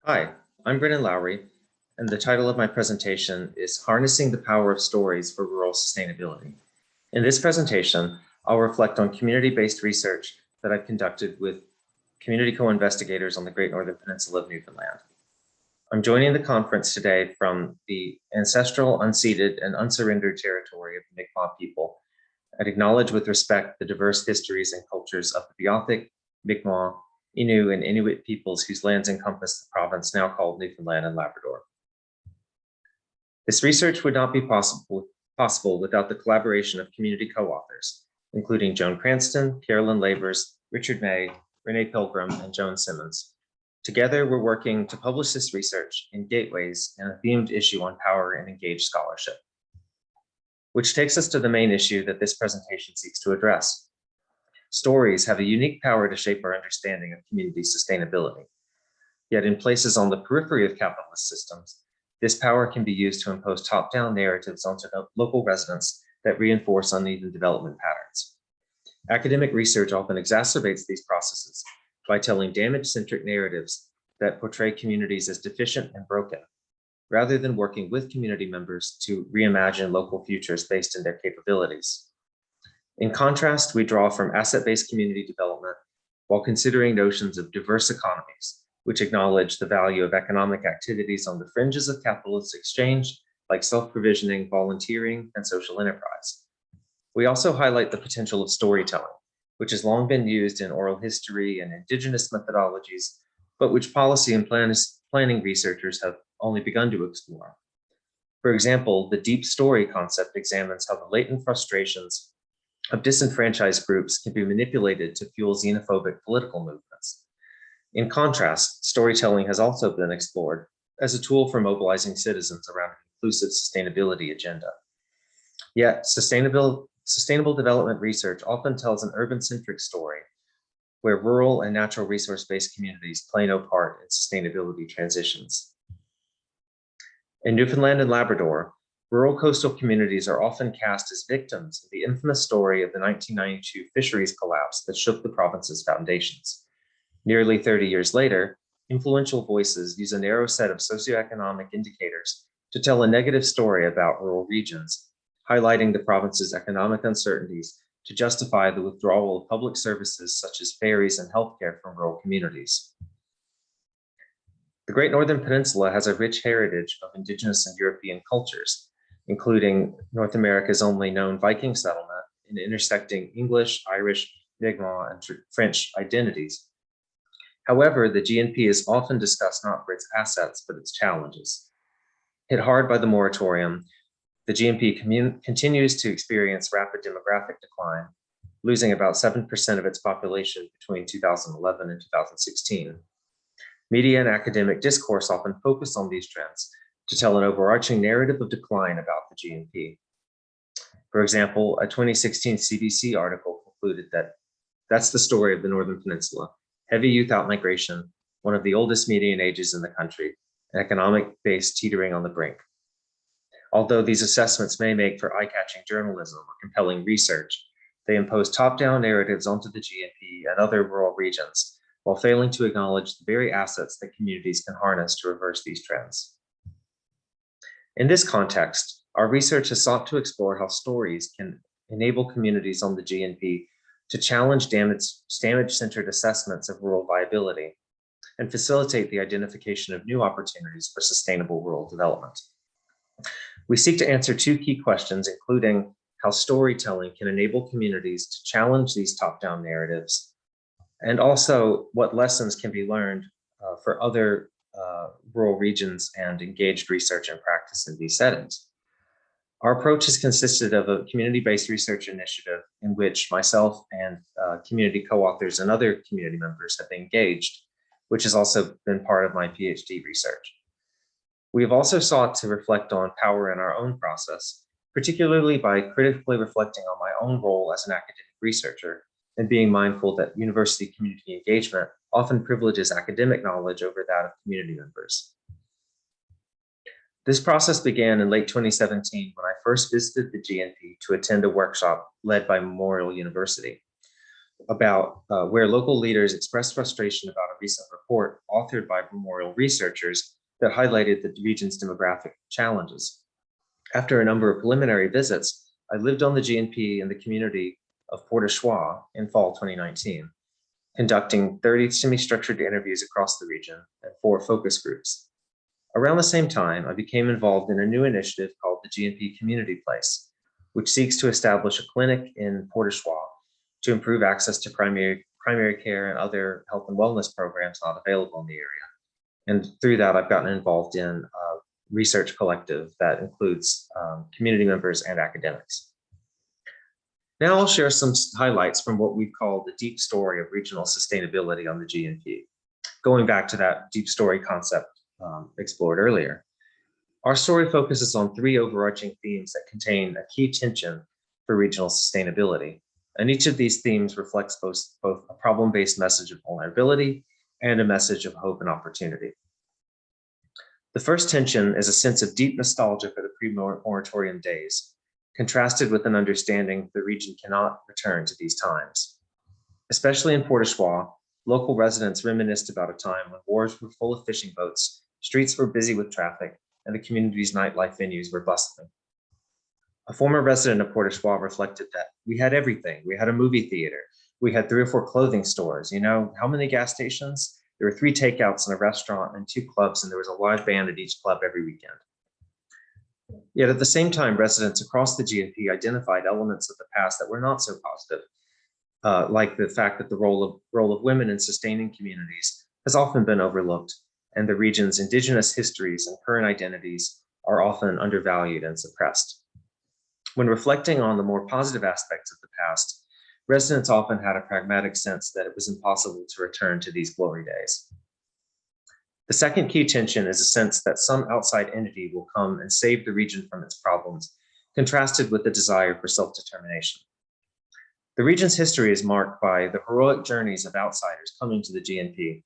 Hi, I'm Brennan Lowery, and the title of my presentation is Harnessing the Power of Stories for Rural Sustainability. In this presentation, I'll reflect on community-based research that I've conducted with community co-investigators on the Great Northern Peninsula of Newfoundland. I'm joining the conference today from the ancestral, unceded, and unsurrendered territory of the Mi'kmaq people. I'd acknowledge with respect the diverse histories and cultures of the Beothuk, Mi'kmaq, Innu, and Inuit peoples whose lands encompass the province now called Newfoundland and Labrador. This research would not be possible without the collaboration of community co-authors, including Joan Cranston, Carolyn Labors, Richard May, Renee Pilgrim, and Joan Simmons. Together, we're working to publish this research in Gateways and a themed issue on power and engaged scholarship. Which takes us to the main issue that this presentation seeks to address. Stories have a unique power to shape our understanding of community sustainability. Yet in places on the periphery of capitalist systems, this power can be used to impose top-down narratives onto local residents that reinforce uneven development patterns. Academic research often exacerbates these processes by telling damage-centric narratives that portray communities as deficient and broken, rather than working with community members to reimagine local futures based in their capabilities. In contrast, we draw from asset-based community development while considering notions of diverse economies, which acknowledge the value of economic activities on the fringes of capitalist exchange, like self-provisioning, volunteering, and social enterprise. We also highlight the potential of storytelling, which has long been used in oral history and indigenous methodologies, but which policy and planning researchers have only begun to explore. For example, the deep story concept examines how the latent frustrations of disenfranchised groups can be manipulated to fuel xenophobic political movements. In contrast, storytelling has also been explored as a tool for mobilizing citizens around an inclusive sustainability agenda. Yet, sustainable development research often tells an urban-centric story where rural and natural resource-based communities play no part in sustainability transitions. In Newfoundland and Labrador, rural coastal communities are often cast as victims of the infamous story of the 1992 fisheries collapse that shook the province's foundations. Nearly 30 years later, influential voices use a narrow set of socioeconomic indicators to tell a negative story about rural regions, highlighting the province's economic uncertainties to justify the withdrawal of public services such as ferries and healthcare from rural communities. The Great Northern Peninsula has a rich heritage of Indigenous and European cultures, including North America's only known Viking settlement and intersecting English, Irish, Mi'kmaq, and French identities. However, the GNP is often discussed not for its assets, but its challenges. Hit hard by the moratorium, the GNP continues to experience rapid demographic decline, losing about 7% of its population between 2011 and 2016. Media and academic discourse often focus on these trends to tell an overarching narrative of decline about the GNP. For example, a 2016 CBC article concluded that that's the story of the Northern Peninsula: heavy youth outmigration, one of the oldest median ages in the country, an economic base teetering on the brink. Although these assessments may make for eye-catching journalism or compelling research, they impose top-down narratives onto the GNP and other rural regions, while failing to acknowledge the very assets that communities can harness to reverse these trends. In this context, our research has sought to explore how stories can enable communities on the GNP to challenge damage-centered assessments of rural viability and facilitate the identification of new opportunities for sustainable rural development. We seek to answer two key questions, including how storytelling can enable communities to challenge these top-down narratives, and also what lessons can be learned for other rural regions and engaged research and practice in these settings. Our approach has consisted of a community-based research initiative in which myself and community co-authors and other community members have engaged, which has also been part of my PhD research. We have also sought to reflect on power in our own process, particularly by critically reflecting on my own role as an academic researcher and being mindful that university community engagement often privileges academic knowledge over that of community members. This process began in late 2017 when I first visited the GNP to attend a workshop led by Memorial University about where local leaders expressed frustration about a recent report authored by Memorial researchers that highlighted the region's demographic challenges. After a number of preliminary visits, I lived on the GNP in the community of Port au Choix in fall 2019, conducting 30 semi-structured interviews across the region and 4 focus groups. Around the same time, I became involved in a new initiative called the GNP Community Place, which seeks to establish a clinic in Port au Choix to improve access to primary care and other health and wellness programs not available in the area. And through that, I've gotten involved in a research collective that includes community members and academics. Now I'll share some highlights from what we call the deep story of regional sustainability on the GNP, going back to that deep story concept explored earlier. Our story focuses on 3 overarching themes that contain a key tension for regional sustainability. And each of these themes reflects both a problem-based message of vulnerability and a message of hope and opportunity. The first tension is a sense of deep nostalgia for the pre-moratorium days, contrasted with an understanding the region cannot return to these times. Especially in Port au Choix, local residents reminisced about a time when wharves were full of fishing boats, streets were busy with traffic, and the community's nightlife venues were bustling. A former resident of Port au Choix reflected that we had everything. We had a movie theater. We had 3 or 4 clothing stores. You know, how many gas stations? There were 3 takeouts and a restaurant and 2 clubs, and there was a live band at each club every weekend. Yet at the same time, residents across the GNP identified elements of the past that were not so positive, like the fact that the role of women in sustaining communities has often been overlooked, and the region's indigenous histories and current identities are often undervalued and suppressed. When reflecting on the more positive aspects of the past, residents often had a pragmatic sense that it was impossible to return to these glory days. The second key tension is a sense that some outside entity will come and save the region from its problems, contrasted with the desire for self-determination. The region's history is marked by the heroic journeys of outsiders coming to the GNP,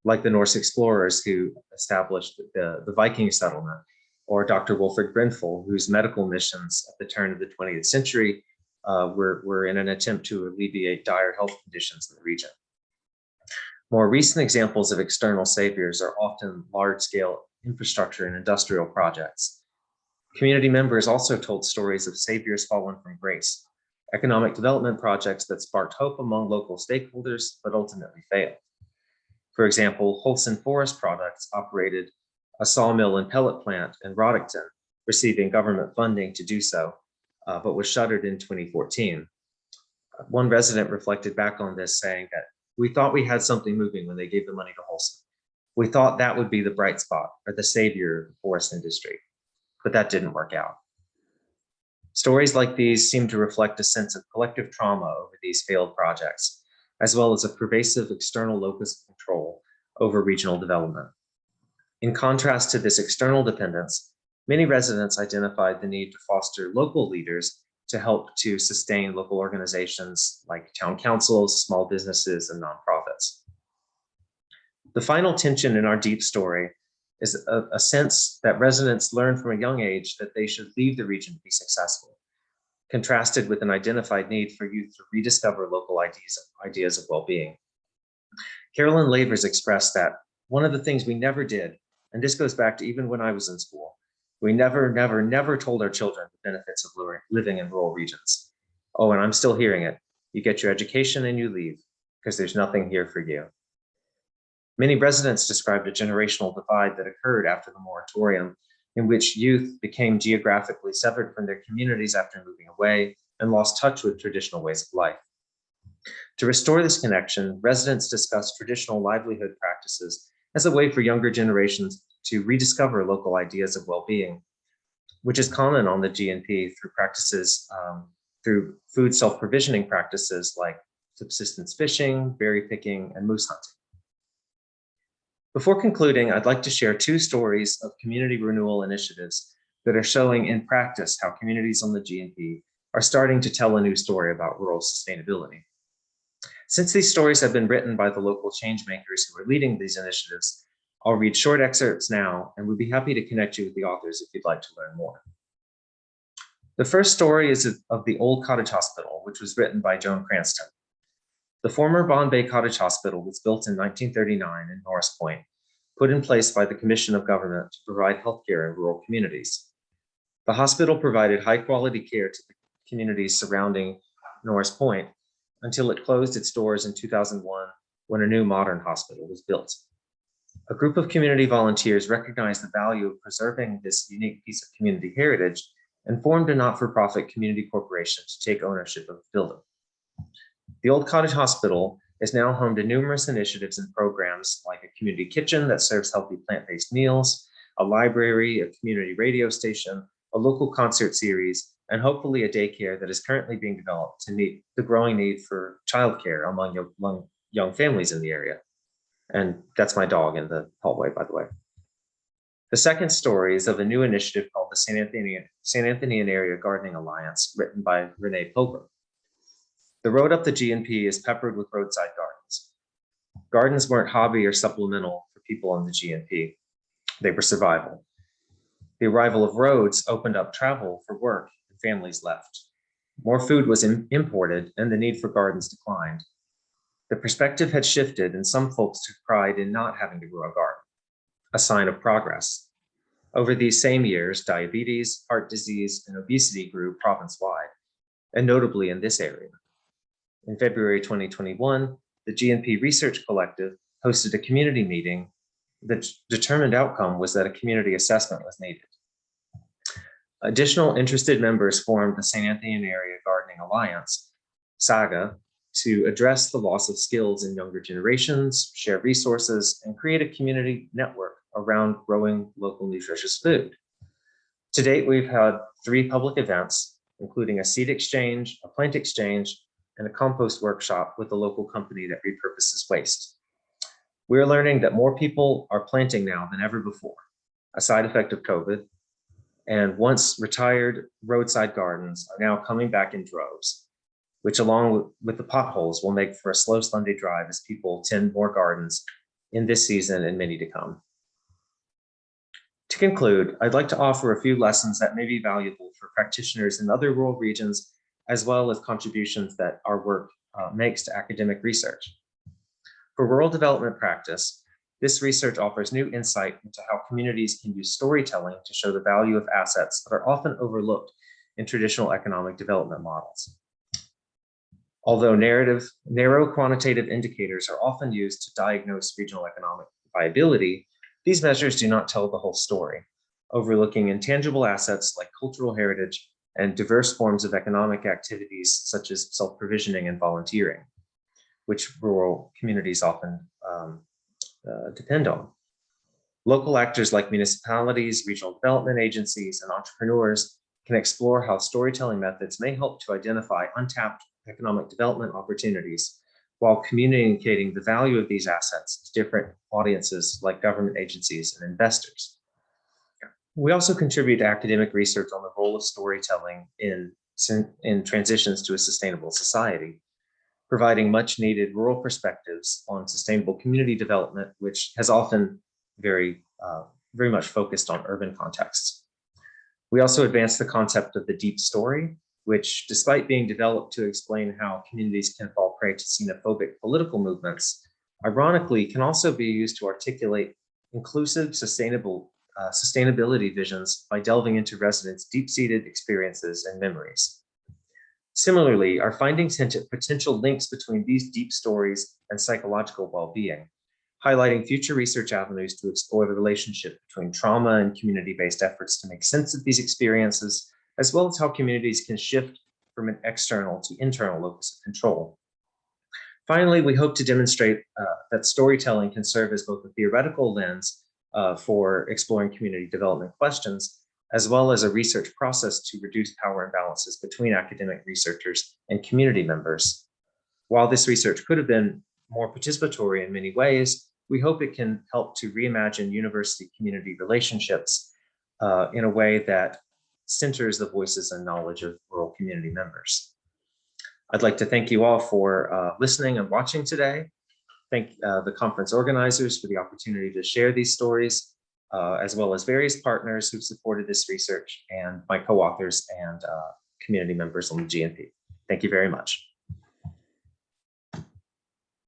like the Norse explorers who established the Viking settlement, or Dr. Wilfred Grenfell, whose medical missions at the turn of the 20th century were in an attempt to alleviate dire health conditions in the region. More recent examples of external saviors are often large-scale infrastructure and industrial projects. Community members also told stories of saviors fallen from grace, economic development projects that sparked hope among local stakeholders, but ultimately failed. For example, Holson Forest Products operated a sawmill and pellet plant in Roddickton, receiving government funding to do so, but was shuttered in 2014. One resident reflected back on this, saying that we thought we had something moving when they gave the money to Holson. We thought that would be the bright spot or the savior of the forest industry, but that didn't work out. Stories like these seem to reflect a sense of collective trauma over these failed projects, as well as a pervasive external locus of control over regional development. In contrast to this external dependence, many residents identified the need to foster local leaders to help to sustain local organizations like town councils, small businesses, and nonprofits. The final tension in our deep story is a sense that residents learn from a young age that they should leave the region to be successful, contrasted with an identified need for youth to rediscover local ideas of well-being. Carolyn Lavers expressed that one of the things we never did, and this goes back to even when I was in school, we never told our children the benefits of living in rural regions. Oh, and I'm still hearing it. You get your education and you leave because there's nothing here for you. Many residents described a generational divide that occurred after the moratorium, in which youth became geographically severed from their communities after moving away and lost touch with traditional ways of life. To restore this connection, residents discussed traditional livelihood practices as a way for younger generations to rediscover local ideas of well-being, which is common on the GNP through practices, through food self-provisioning practices like subsistence fishing, berry picking, and moose hunting. Before concluding, I'd like to share 2 stories of community renewal initiatives that are showing in practice how communities on the GNP are starting to tell a new story about rural sustainability. Since these stories have been written by the local change makers who are leading these initiatives, I'll read short excerpts now, and we'd be happy to connect you with the authors if you'd like to learn more. The first story is of the Old Cottage Hospital, which was written by Joan Cranston. The former Bombay Cottage Hospital was built in 1939 in Norris Point, put in place by the Commission of Government to provide healthcare in rural communities. The hospital provided high-quality care to the communities surrounding Norris Point until it closed its doors in 2001 when a new modern hospital was built. A group of community volunteers recognized the value of preserving this unique piece of community heritage and formed a not-for-profit community corporation to take ownership of the building. The Old Cottage Hospital is now home to numerous initiatives and programs like a community kitchen that serves healthy plant-based meals, a library, a community radio station, a local concert series, and hopefully a daycare that is currently being developed to meet the growing need for childcare among young families in the area. And that's my dog in the hallway, by the way. The second story is of a new initiative called the St. Anthony Area Gardening Alliance, written by Renee Pilgrim. The road up the GNP is peppered with roadside gardens. Gardens weren't hobby or supplemental for people in the GNP. They were survival. The arrival of roads opened up travel for work and families left. More food was imported and the need for gardens declined. The perspective had shifted and some folks took pride in not having to grow a garden, a sign of progress. Over these same years, diabetes, heart disease, and obesity grew province-wide, and notably in this area. In February 2021, the GNP Research Collective hosted a community meeting. The determined outcome was that a community assessment was needed. Additional interested members formed the St. Anthony Area Gardening Alliance, SAGA, to address the loss of skills in younger generations, share resources, and create a community network around growing local nutritious food. To date, we've had 3 public events, including a seed exchange, a plant exchange, and a compost workshop with a local company that repurposes waste. We're learning that more people are planting now than ever before, a side effect of COVID, and once retired roadside gardens are now coming back in droves, which along with the potholes will make for a slow Sunday drive as people tend more gardens in this season and many to come. To conclude, I'd like to offer a few lessons that may be valuable for practitioners in other rural regions, as well as contributions that our work makes to academic research. For rural development practice, this research offers new insight into how communities can use storytelling to show the value of assets that are often overlooked in traditional economic development models. Although narrow quantitative indicators are often used to diagnose regional economic viability, these measures do not tell the whole story, overlooking intangible assets like cultural heritage and diverse forms of economic activities such as self-provisioning and volunteering, which rural communities often depend on. Local actors like municipalities, regional development agencies, and entrepreneurs can explore how storytelling methods may help to identify untapped economic development opportunities while communicating the value of these assets to different audiences like government agencies and investors. We also contribute to academic research on the role of storytelling in transitions to a sustainable society, providing much needed rural perspectives on sustainable community development, which has often very much focused on urban contexts. We also advance the concept of the deep story, which, despite being developed to explain how communities can fall prey to xenophobic political movements, ironically can also be used to articulate inclusive, sustainability visions by delving into residents' deep-seated experiences and memories. Similarly, our findings hint at potential links between these deep stories and psychological well-being, highlighting future research avenues to explore the relationship between trauma and community-based efforts to make sense of these experiences, as well as how communities can shift from an external to internal locus of control. Finally, we hope to demonstrate that storytelling can serve as both a theoretical lens for exploring community development questions, as well as a research process to reduce power imbalances between academic researchers and community members. While this research could have been more participatory in many ways, we hope it can help to reimagine university-community relationships in a way that centers the voices and knowledge of rural community members. I'd like to thank you all for listening and watching today. Thank the conference organizers for the opportunity to share these stories, as well as various partners who've supported this research and my co-authors and community members on the GNP. Thank you very much.